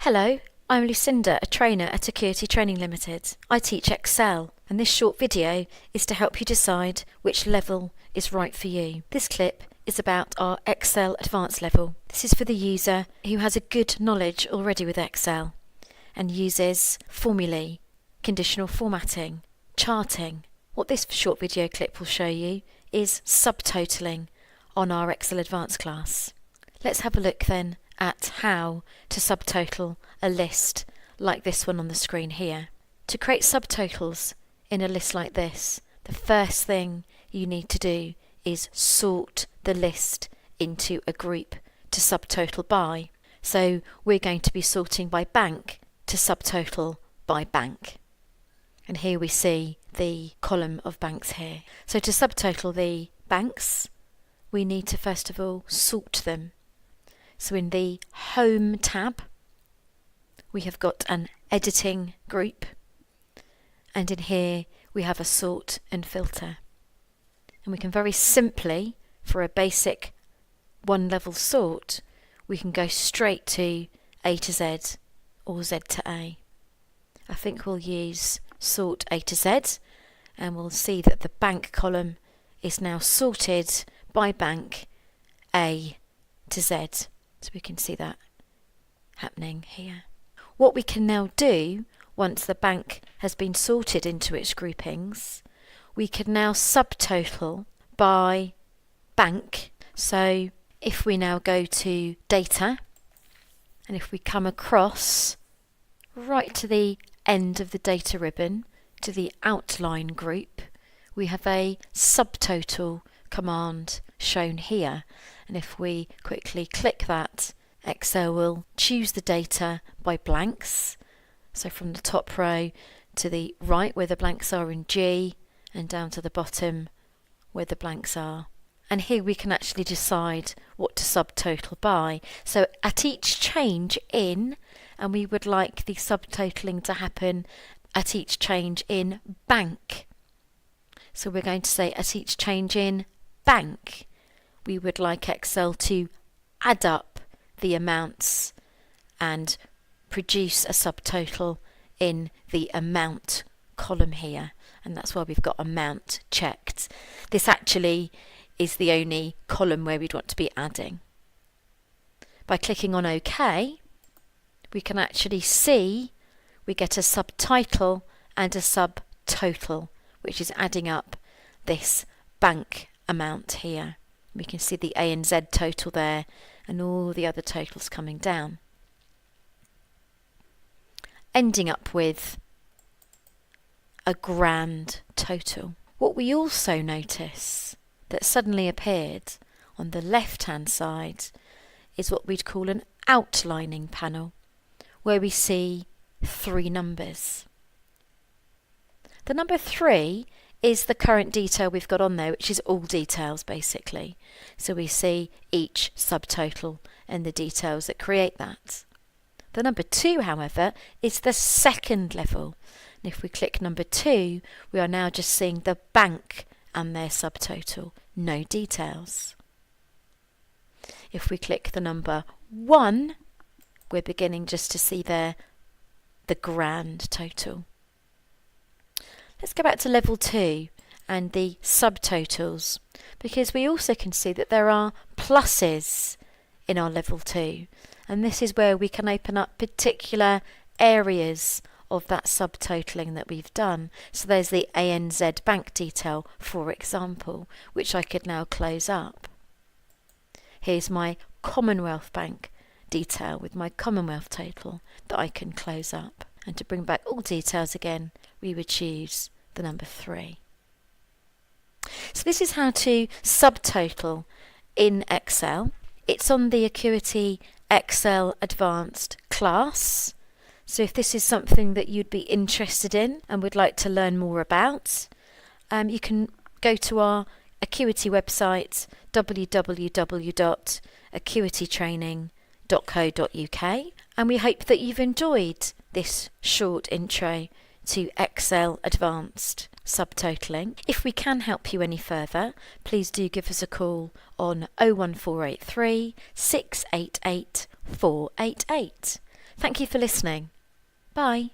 Hello, I'm Lucinda, a trainer at Acuity Training Limited. I teach Excel, and this short video is to help you decide which level is right for you. This clip is about our Excel Advanced level. This is for the user who has a good knowledge already with Excel and uses formulae, conditional formatting, charting. What this short video clip will show you is subtotalling on our Excel Advanced class. Let's have a look then at how to subtotal a list like this one on the screen here. To create subtotals in a list like this, the first thing you need to do is sort the list into a group to subtotal by. So we're going to be sorting by bank to subtotal by bank. And here we see the column of banks here. So to subtotal the banks, we need to first of all sort them. So in the Home tab, we have got an editing group, and in here we have a sort and filter. And we can very simply, for a basic one level sort, we can go straight to A to Z or Z to A. I think we'll use sort A to Z, and we'll see that the bank column is now sorted by bank A to Z. So we can see that happening here. What we can now do, once the bank has been sorted into its groupings, we can now subtotal by bank. So if we now go to data, and if we come across right to the end of the data ribbon, to the outline group, we have a subtotal command shown here. And if we quickly click that, Excel will choose the data by blanks. So from the top row to the right where the blanks are in G, and down to the bottom where the blanks are. And here we can actually decide what to subtotal by. So at each change in, and we would like the subtotaling to happen at each change in bank. So we're going to say at each change in bank, we would like Excel to add up the amounts and produce a subtotal in the amount column here. And that's why we've got amount checked. This actually is the only column where we'd want to be adding. By clicking on OK, we can actually see we get a subtitle and a subtotal, which is adding up this bank amount here. We can see the A and Z total there and all the other totals coming down, ending up with a grand total. What we also notice that suddenly appeared on the left hand side is what we'd call an outlining panel, where we see three numbers. The number 3 is the current detail we've got on there, which is all details basically. So we see each subtotal and the details that create that. The number 2, however, is the second level. And if we click number 2, we are now just seeing the bank and their subtotal, no details. If we click the number 1, we're beginning just to see there the grand total. Let's go back to level 2 and the subtotals, because we also can see that there are pluses in our level 2, and this is where we can open up particular areas of that subtotaling that we've done. So there's the ANZ bank detail, for example, which I could now close up. Here's my Commonwealth Bank detail with my Commonwealth total that I can close up. And to bring back all details again, we would choose the number 3. So this is how to subtotal in Excel. It's on the Acuity Excel Advanced class. So if this is something that you'd be interested in and would like to learn more about, you can go to our Acuity website, www.acuitytraining.co.uk, and we hope that you've enjoyed this short intro to Excel Advanced subtotalling. If we can help you any further, please do give us a call on 01483 688 488. Thank you for listening. Bye.